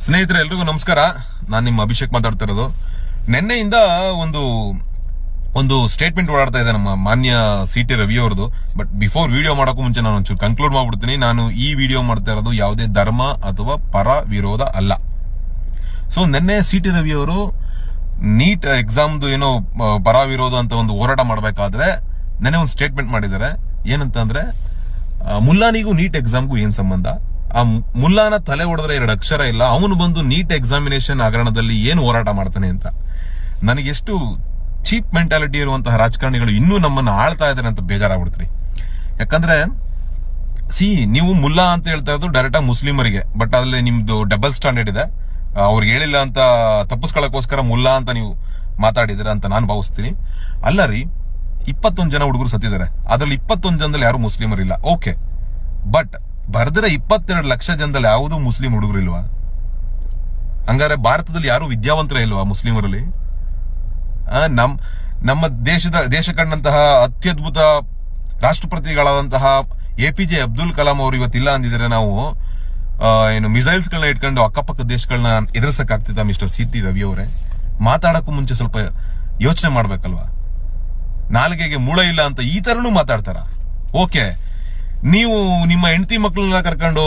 ಸ್ನೇಹಿತರೆ ಎಲ್ರಿಗೂ ನಮಸ್ಕಾರ. ನಾನು ನಿಮ್ಮ ಅಭಿಷೇಕ್ ಮಾತಾಡ್ತಾ ಇರೋದು. ನಿನ್ನೆಯಿಂದ ಒಂದು ಸ್ಟೇಟ್ಮೆಂಟ್ ಓಡಾಡ್ತಾ ಇದೆ ನಮ್ಮ ಮಾನ್ಯ ಸಿ.ಟಿ. ರವಿ ಅವರದು. ಬಟ್ ಬಿಫೋರ್ ವಿಡಿಯೋ ಮಾಡೋಕ್ಕೂ ಮುಂಚೆ ನಾನು ಒಂಚೂರು ಕನ್ಕ್ಲೂಡ್ ಮಾಡ್ಬಿಡ್ತೀನಿ. ನಾನು ಈ ವಿಡಿಯೋ ಮಾಡ್ತಾ ಇರೋದು ಯಾವುದೇ ಧರ್ಮ ಅಥವಾ ಪರ ವಿರೋಧ ಅಲ್ಲ. ಸೊ ನಿನ್ನೆ ಸಿ.ಟಿ. ರವಿ ಅವರು ನೀಟ್ ಎಕ್ಸಾಮ್ದು ಏನೋ ಪರ ವಿರೋಧ ಅಂತ ಒಂದು ಹೋರಾಟ ಮಾಡಬೇಕಾದ್ರೆ ನೆನ್ನೆ ಒಂದು ಸ್ಟೇಟ್ಮೆಂಟ್ ಮಾಡಿದ್ದಾರೆ. ಏನಂತ ಅಂದ್ರೆ, ಮುಲ್ಲಾನಿಗೂ ನೀಟ್ ಎಕ್ಸಾಮ್ಗೂ ಏನ್ ಸಂಬಂಧ? ಆ ಮುಲ್ಲಾನ ತಲೆ ಹೊಡೆದ್ರೆ 2 ಅಕ್ಷರ ಇಲ್ಲ, ಅವನು ಬಂದು ನೀಟ್ ಎಕ್ಸಾಮಿನೇಷನ್ ಹಗರಣದಲ್ಲಿ ಏನು ಹೋರಾಟ ಮಾಡ್ತಾನೆ ಅಂತ. ನನಗೆಷ್ಟು ಚೀಪ್ ಮೆಂಟಾಲಿಟಿ ಇರುವಂತಹ ರಾಜಕಾರಣಿಗಳು ಇನ್ನೂ ನಮ್ಮನ್ನ ಆಳ್ತಾ ಇದ್ದಾರೆ ಅಂತ ಬೇಜಾರಾಗ್ಬಿಡ್ತೀರಿ. ಯಾಕಂದ್ರೆ ನೀವು ಮುಲ್ಲಾ ಅಂತ ಹೇಳ್ತಾ ಇರೋದು ಡೈರೆಕ್ಟ್ ಆಗಿ ಮುಸ್ಲಿಮರಿಗೆ, ಬಟ್ ಅದ್ರಲ್ಲಿ ನಿಮ್ದು ಡಬಲ್ ಸ್ಟ್ಯಾಂಡರ್ಡ್ ಇದೆ. ಅವ್ರಿಗೆ ಹೇಳಿಲ್ಲ ಅಂತ ತಪ್ಪಿಸ್ಕೊಳ್ಳೋಕೋಸ್ಕರ ಮುಲ್ಲಾ ಅಂತ ನೀವು ಮಾತಾಡಿದಿರ ಅಂತ ನಾನು ಭಾವಿಸ್ತೀನಿ. ಅಲ್ಲ ರೀ, 21 ಜನ ಹುಡುಗರು ಸತ್ತಿದ್ದಾರೆ. ಅದ್ರಲ್ಲಿ 21 ಜನದಲ್ಲಿ ಯಾರು ಮುಸ್ಲಿಮರಿಲ್ಲ, ಓಕೆ. ಬಟ್ ಬರ್ದಿರ 22 ಲಕ್ಷ ಜನದಲ್ಲಿ ಯಾವುದು ಮುಸ್ಲಿಂ ಹುಡುಗರು ಇಲ್ವಾ? ಹಂಗಾರೆ ಭಾರತದಲ್ಲಿ ಯಾರು ವಿದ್ಯಾವಂತರ ಇಲ್ವಾ ಮುಸ್ಲಿಮರಲ್ಲಿ? ನಮ್ಮ ದೇಶ ಕಂಡಂತಹ ಅತ್ಯದ್ಭುತ ರಾಷ್ಟ್ರಪತಿಗಳಾದಂತಹ APJ ಅಬ್ದುಲ್ ಕಲಾಂ ಅವರು ಇವತ್ತಿಲ್ಲ ಅಂದಿದ್ರೆ ನಾವು ಏನು ಮಿಸೈಲ್ಸ್ ಗಳನ್ನ ಇಟ್ಕೊಂಡು ಅಕ್ಕಪಕ್ಕ ದೇಶಗಳನ್ನ ಎದುರಿಸಕ್ಕಾಗ್ತಿದ್ದ? Mister CT. ರವಿ ಅವರೇ, ಮಾತಾಡಕ್ಕೂ ಮುಂಚೆ ಸ್ವಲ್ಪ ಯೋಚನೆ ಮಾಡ್ಬೇಕಲ್ವಾ? ನಾಲಿಗೆಗೆ ಮೂಳ ಇಲ್ಲ ಅಂತ ಈ ತರನು ಮಾತಾಡ್ತಾರ? ಓಕೆ, ನೀವು ನಿಮ್ಮ ಹೆಂಡತಿ ಮಕ್ಕಳನ್ನ ಕರ್ಕೊಂಡು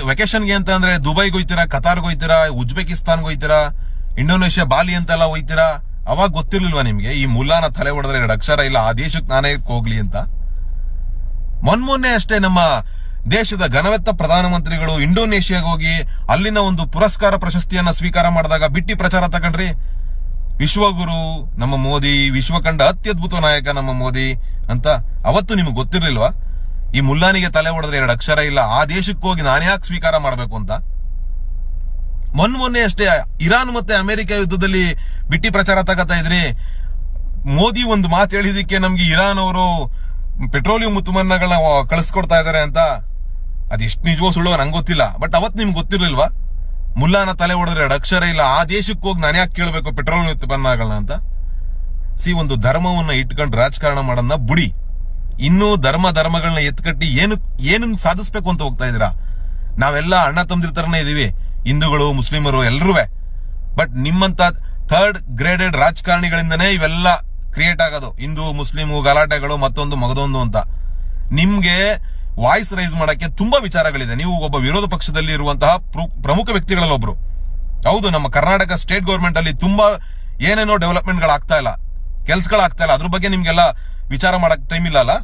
ವೆಕೇಶನ್ಗೆ ಅಂತ ಅಂದ್ರೆ ದುಬೈಗೆ ಹೋಯ್ತೀರಾ, ಕತಾರ್ಗೆ ಹೋಯ್ತೀರಾ, ಉಜ್ಬೇಕಿಸ್ತಾನ್ಗೆ ಹೋಯ್ತೀರಾ, ಇಂಡೋನೇಷ್ಯಾ ಬಾಲಿ ಅಂತೆಲ್ಲ ಹೋಯ್ತೀರಾ. ಅವಾಗ ಗೊತ್ತಿರ್ಲಿಲ್ವಾ ನಿಮ್ಗೆ ಈ ಮುಲ್ಲಾನ ತಲೆ ಹೊಡೆದ್ರೆ 2 ಅಕ್ಷರ ಇಲ್ಲ, ಆ ದೇಶಕ್ಕೆ ನಾನೇ ಹೋಗ್ಲಿ ಅಂತ? ಮೊನ್ನೆ ಅಷ್ಟೇ ನಮ್ಮ ದೇಶದ ಘನವೆತ್ತ ಪ್ರಧಾನಮಂತ್ರಿಗಳು ಇಂಡೋನೇಷ್ಯಾಗೆ ಹೋಗಿ ಅಲ್ಲಿನ ಒಂದು ಪುರಸ್ಕಾರ ಪ್ರಶಸ್ತಿಯನ್ನ ಸ್ವೀಕಾರ ಮಾಡಿದಾಗ ಬಿಟ್ಟಿ ಪ್ರಚಾರ ತಗೊಂಡ್ರಿ. ವಿಶ್ವಗುರು ನಮ್ಮ ಮೋದಿ, ವಿಶ್ವ ಕಂಡ ಅತ್ಯದ್ಭುತ ನಾಯಕ ನಮ್ಮ ಮೋದಿ ಅಂತ. ಅವತ್ತು ನಿಮ್ಗೆ ಗೊತ್ತಿರ್ಲಿಲ್ವಾ ಈ ಮುಲ್ಲಾನಿಗೆ ತಲೆ ಹೊಡೆದ್ರೆ 2 ಅಕ್ಷರ ಇಲ್ಲ, ಆ ದೇಶಕ್ಕೆ ಹೋಗಿ ನಾನು ಯಾಕೆ ಸ್ವೀಕಾರ ಮಾಡಬೇಕು ಅಂತ? ಮೊನ್ನೆ ಅಷ್ಟೇ ಇರಾನ್ ಮತ್ತೆ ಅಮೆರಿಕ ಯುದ್ಧದಲ್ಲಿ ಬಿಟ್ಟಿ ಪ್ರಚಾರ ತಗೋತಾ ಇದ್ರಿ. ಮೋದಿ ಒಂದು ಮಾತು ಹೇಳಿದಕ್ಕೆ ನಮ್ಗೆ ಇರಾನ್ ಅವರು ಪೆಟ್ರೋಲಿಯಂ ಉತ್ಪನ್ನಗಳನ್ನ ಕಳಿಸ್ಕೊಡ್ತಾ ಇದಾರೆ ಅಂತ. ಅದೆಷ್ಟು ನಿಜವೋ ಸುಳ್ಳೋ ನಂಗೆ ಗೊತ್ತಿಲ್ಲ, ಬಟ್ ಅವತ್ತು ನಿಮ್ಗೆ ಗೊತ್ತಿರ್ಲಿಲ್ವಾ ಮುಲ್ಲಾನ ತಲೆ ಹೊಡೆದ್ರೆ 2 ಅಕ್ಷರ ಇಲ್ಲ, ಆ ದೇಶಕ್ಕೆ ಹೋಗಿ ನಾನು ಯಾಕೆ ಕೇಳಬೇಕು ಪೆಟ್ರೋಲಿಯಂ ಉತ್ಪನ್ನಗಳನ್ನ ಅಂತ? ಒಂದು ಧರ್ಮವನ್ನ ಇಟ್ಕೊಂಡು ರಾಜಕಾರಣ ಮಾಡೋದನ್ನ ಬುಡಿ. ಇನ್ನೂ ಧರ್ಮಗಳನ್ನ ಎತ್ಕಟ್ಟಿ ಏನನ್ನ ಸಾಧಿಸ್ಬೇಕು ಅಂತ ಹೋಗ್ತಾ ಇದೀರಾ? ನಾವೆಲ್ಲ ಅಣ್ಣ ತಮ್ಮದಿರ ತರನೇ ಇದೀವಿ, ಹಿಂದೂಗಳು ಮುಸ್ಲಿಮರು ಎಲ್ರೂ. ಬಟ್ ನಿಮ್ಮಂತ 3rd ಗ್ರೇಡೆಡ್ ರಾಜಕಾರಣಿಗಳಿಂದನೇ ಇವೆಲ್ಲ ಕ್ರಿಯೇಟ್ ಆಗೋದು. ಹಿಂದೂ ಮುಸ್ಲಿಮು ಗಲಾಟೆಗಳು, ಮತ್ತೊಂದು ಮಗದೊಂದು ಅಂತ. ನಿಮ್ಗೆ ವಾಯ್ಸ್ ರೈಸ್ ಮಾಡಕ್ಕೆ ತುಂಬಾ ವಿಚಾರಗಳಿದೆ. ನೀವು ಒಬ್ಬ ವಿರೋಧ ಪಕ್ಷದಲ್ಲಿ ಇರುವಂತಹ ಪ್ರಮುಖ ವ್ಯಕ್ತಿಗಳಲ್ಲಿ ಒಬ್ರು. ಹೌದು, ನಮ್ಮ ಕರ್ನಾಟಕ ಸ್ಟೇಟ್ ಗೌರ್ಮೆಂಟ್ ಅಲ್ಲಿ ತುಂಬಾ ಏನೇನೋ ಡೆವಲಪ್ಮೆಂಟ್ಗಳಾಗ್ತಾ ಇಲ್ಲ, ಕೆಲ್ಸಗಳಾಗ್ತಾ ಇಲ್ಲ. ಅದ್ರ ಬಗ್ಗೆ ನಿಮ್ಗೆಲ್ಲ ವಿಚಾರ ಮಾಡಕ್ ಟೈಮ್ ಇಲ್ಲ ಅಲ್ಲ?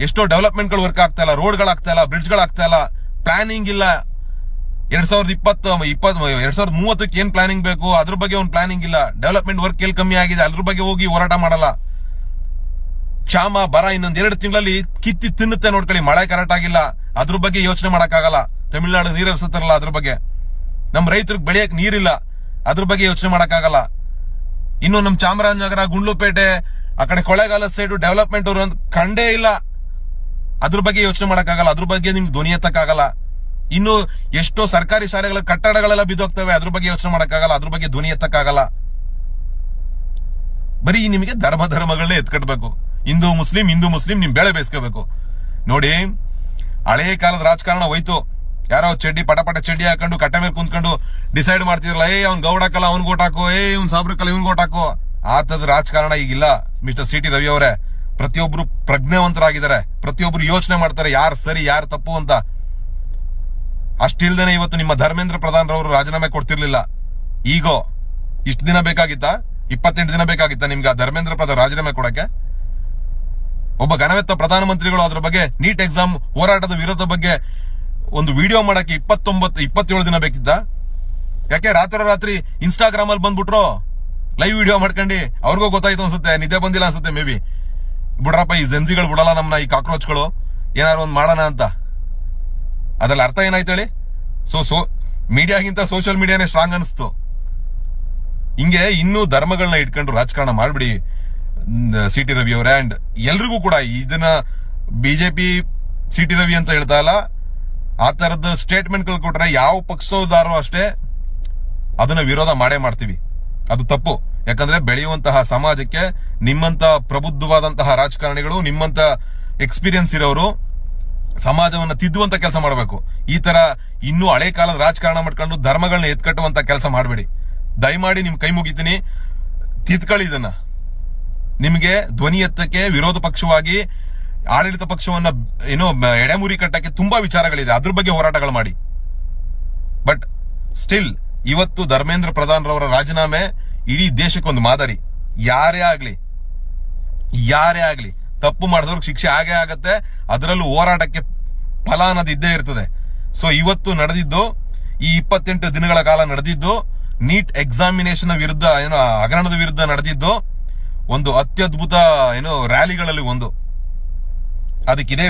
ಎಷ್ಟೋ ಡೆವಲಪ್ಮೆಂಟ್ಗಳು ವರ್ಕ್ ಆಗ್ತಾ ಇಲ್ಲ, ರೋಡ್ಗಳಾಗ್ತಾ ಇಲ್ಲ, ಬ್ರಿಡ್ಜ್ಗಳಾಗ್ತಾ ಇಲ್ಲ, ಪ್ಲಾನಿಂಗ್ ಇಲ್ಲ. 2030ಕ್ಕೆ ಏನ್ ಪ್ಲಾನಿಂಗ್ ಬೇಕು ಅದ್ರ ಬಗ್ಗೆ ಒಂದು ಪ್ಲಾನಿಂಗ್ ಇಲ್ಲ. ಡೆವಲಪ್ಮೆಂಟ್ ವರ್ಕ್ ಎಲ್ಲಿ ಕಮ್ಮಿ ಆಗಿದೆ ಅದ್ರ ಬಗ್ಗೆ ಹೋಗಿ ಹೋರಾಟ ಮಾಡಲ್ಲ. ಕ್ಷಾಮ ಬರ ಇನ್ನೊಂದ್ 2 ತಿಂಗಳಲ್ಲಿ ಕಿತ್ತಿ ತಿನ್ನುತ್ತೆ ನೋಡ್ಕೊಳ್ಳಿ. ಮಳೆ ಕರೆಕ್ಟ್ ಆಗಿಲ್ಲ, ಅದ್ರ ಬಗ್ಗೆ ಯೋಚನೆ ಮಾಡಕ್ಕಾಗಲ್ಲ. ತಮಿಳುನಾಡು ನೀರು ಹರಿಸುತ್ತಾರಲ್ಲ ಅದ್ರ ಬಗ್ಗೆ. ನಮ್ ರೈತರಿಗೆ ಬೆಳೆಯಕ್ ನೀರಿಲ್ಲ, ಅದ್ರ ಬಗ್ಗೆ ಯೋಚನೆ ಮಾಡಕ್ಕಾಗಲ್ಲ. ಇನ್ನು ನಮ್ ಚಾಮರಾಜನಗರ, ಗುಂಡ್ಲುಪೇಟೆ, ಆ ಕಡೆ ಕೊಳ್ಳೇಗಾಲ ಸೈಡ್ ಡೆವಲಪ್ಮೆಂಟ್ ಅವರು ಕಂಡೇ ಇಲ್ಲ, ಅದ್ರ ಬಗ್ಗೆ ಯೋಚನೆ ಮಾಡಕ್ಕಾಗಲ್ಲ. ಅದ್ರ ಬಗ್ಗೆ ನಿಮ್ಗೆ ಧ್ವನಿ ಎತ್ತಕ್ಕಾಗಲ್ಲ. ಇನ್ನು ಎಷ್ಟೋ ಸರ್ಕಾರಿ ಶಾಲೆಗಳ ಕಟ್ಟಡಗಳೆಲ್ಲ ಬಿದ್ದೋಗ್ತವೆ, ಅದ್ರ ಬಗ್ಗೆ ಯೋಚನೆ ಮಾಡಕ್ಕಾಗಲ್ಲ, ಅದ್ರ ಬಗ್ಗೆ ಧ್ವನಿ ಎತ್ತಕ್ಕಾಗಲ್ಲ. ಬರೀ ನಿಮಗೆ ಧರ್ಮಗಳನ್ನೇ ಎತ್ಕಟ್ಬೇಕು. ಹಿಂದೂ ಮುಸ್ಲಿಂ ನಿಮ್ ಬೆಳೆ ಬೇಯಿಸ್ಕೋಬೇಕು. ನೋಡಿ, ಹಳೇ ಕಾಲದ ರಾಜಕಾರಣ ಹೋಯ್ತು. ಯಾರೋ ಪಟ ಚಡ್ಡಿ ಹಾಕೊಂಡು ಕಟ್ಟೆ ಮೇಲೆ ಕುಂತ್ಕೊಂಡು ಡಿಸೈಡ್ ಮಾಡ್ತಿದ್ರಲ್ಲ, ಅವ್ನ್ ಗೌಡ ಹಾಕಲ್ಲ ಅವ್ನ್ ಓಟ್ ಹಾಕೋ, ಇವ್ನ್ ಸಾಬ್ರಕಲ್ಲ ಇವ್ನ್ ಓಟ್ ಹಾಕೋ. ಆತದ ರಾಜಕಾರಣ ಈಗಿಲ್ಲ ಮಿಸ್ಟರ್ ಸಿ.ಟಿ. ರವಿ ಅವರೇ. ಪ್ರತಿಯೊಬ್ರು ಪ್ರಜ್ಞಾವಂತರಾಗಿದ್ದಾರೆ, ಪ್ರತಿಯೊಬ್ರು ಯೋಚನೆ ಮಾಡ್ತಾರೆ ಯಾರು ಸರಿ ಯಾರು ತಪ್ಪು ಅಂತ. ಅಷ್ಟಿಲ್ದೇನೆ ಇವತ್ತು ನಿಮ್ಮ ಧರ್ಮೇಂದ್ರ ಪ್ರಧಾನ್ ರವರು ರಾಜೀನಾಮೆ ಕೊಡ್ತಿರ್ಲಿಲ್ಲ. ಈಗೋ ಇಷ್ಟು ದಿನ ಬೇಕಾಗಿತ್ತಾ? 28 ದಿನ ಬೇಕಾಗಿತ್ತಾ ನಿಮ್ಗೆ ಆ ಧರ್ಮೇಂದ್ರ ಪ್ರಧಾನ್ ರಾಜೀನಾಮೆ ಕೊಡಕ್ಕೆ? ಒಬ್ಬ ಘನವೆತ್ತ ಪ್ರಧಾನಮಂತ್ರಿಗಳು ಅದ್ರ ಬಗ್ಗೆ ನೀಟ್ ಎಕ್ಸಾಮ್ ಹೋರಾಟದ ವಿರೋಧ ಬಗ್ಗೆ ಒಂದು ವಿಡಿಯೋ ಮಾಡಕ್ಕೆ 27 ದಿನ ಬೇಕಿದ್ದ? ಯಾಕೆ ರಾತ್ರಿ ಇನ್ಸ್ಟಾಗ್ರಾಮ್ ಅಲ್ಲಿ ಬಂದ್ಬಿಟ್ರು ಲೈವ್ ವಿಡಿಯೋ ಮಾಡ್ಕೊಂಡು? ಅವ್ರಿಗೂ ಗೊತ್ತಾಯ್ತು ಅನ್ಸುತ್ತೆ, ನಿದ್ದೆ ಬಂದಿಲ್ಲ ಅನ್ಸುತ್ತೆ ಮೇ ಬಿ. ಬಿಡ್ರಪ್ಪ, ಈ ಜೆನ್ಸಿಗಳು ಬಿಡಲ್ಲ ನಮ್ನ, ಈ ಕಾಕ್ರೋಚ್ಗಳು ಏನಾರು ಒಂದ್ ಮಾಡೋಣ ಅಂತ. ಅದ್ರಲ್ಲಿ ಅರ್ಥ ಏನಾಯ್ತು ಹೇಳಿ? ಮೀಡಿಯಾಗಿಂತ ಸೋಷಿಯಲ್ ಮೀಡಿಯಾನೇ ಸ್ಟ್ರಾಂಗ್ ಅನಿಸ್ತು. ಹಿಂಗೆ ಇನ್ನೂ ಧರ್ಮಗಳನ್ನ ಇಟ್ಕೊಂಡು ರಾಜಕಾರಣ ಮಾಡ್ಬಿಡಿ ಸಿ.ಟಿ. ರವಿ ಅವರೇ. ಅಂಡ್ ಎಲ್ರಿಗೂ ಕೂಡ ಇದನ್ನ ಬಿಜೆಪಿ ಸಿ.ಟಿ. ರವಿ ಅಂತ ಹೇಳ್ತಾ ಇಲ್ಲ, ಆ ತರದ ಸ್ಟೇಟ್ಮೆಂಟ್ ಗಳು ಕೊಟ್ರೆ ಯಾವ ಪಕ್ಷದಾರು ಅಷ್ಟೇ ಅದನ್ನ ವಿರೋಧ ಮಾಡೇ ಮಾಡ್ತೀವಿ. ಅದು ತಪ್ಪು. ಯಾಕಂದ್ರೆ ಬೆಳೆಯುವಂತಹ ಸಮಾಜಕ್ಕೆ ನಿಮ್ಮಂತ ಪ್ರಬುದ್ಧವಾದಂತಹ ರಾಜಕಾರಣಿಗಳು, ನಿಮ್ಮಂತ ಎಕ್ಸ್ಪೀರಿಯನ್ಸ್ ಇರೋರು ಸಮಾಜವನ್ನ ತಿದ್ದುವಂತ ಕೆಲಸ ಮಾಡಬೇಕು. ಈ ತರ ಇನ್ನೂ ಹಳೆ ಕಾಲದ ರಾಜಕಾರಣ ಮಾಡ್ಕೊಂಡು ಧರ್ಮಗಳನ್ನ ಎತ್ಕಟ್ಟುವಂತ ಕೆಲಸ ಮಾಡಬೇಡಿ. ದಯಮಾಡಿ ನಿಮ್ ಕೈ ಮುಗಿತೀನಿ, ತಿದ್ಕೊಳ್ಳಿ ಇದನ್ನ. ನಿಮಗೆ ಧ್ವನಿ ಎತ್ತಕ್ಕೆ ವಿರೋಧ ಪಕ್ಷವಾಗಿ ಆಡಳಿತ ಪಕ್ಷವನ್ನ ಎಡೆಮುರಿ ಕಟ್ಟಕ್ಕೆ ತುಂಬಾ ವಿಚಾರಗಳಿದೆ, ಅದ್ರ ಬಗ್ಗೆ ಹೋರಾಟಗಳು ಮಾಡಿ. ಬಟ್ ಸ್ಟಿಲ್ ಇವತ್ತು ಧರ್ಮೇಂದ್ರ ಪ್ರಧಾನ್ ರವರ ರಾಜೀನಾಮೆ ಇಡೀ ದೇಶಕ್ಕೊಂದು ಮಾದರಿ. ಯಾರೇ ಆಗ್ಲಿ ತಪ್ಪು ಮಾಡಿದವ್ರಿಗೆ ಶಿಕ್ಷೆ ಆಗೇ ಆಗತ್ತೆ, ಅದರಲ್ಲೂ ಹೋರಾಟಕ್ಕೆ ಫಲ ಅನ್ನೋದು ಇದ್ದೇ ಇರ್ತದೆ. ಸೊ ಇವತ್ತು ನಡೆದಿದ್ದು, ಈ 28 ದಿನಗಳ ಕಾಲ ನಡೆದಿದ್ದು, ನೀಟ್ ಎಕ್ಸಾಮಿನೇಷನ್ ವಿರುದ್ಧ ಹಗರಣದ ವಿರುದ್ಧ ನಡೆದಿದ್ದು ಒಂದು ಅತ್ಯದ್ಭುತ ರ್ಯಾಲಿಗಳಲ್ಲಿ ಒಂದು. ಅದಕ್ಕಿದೆ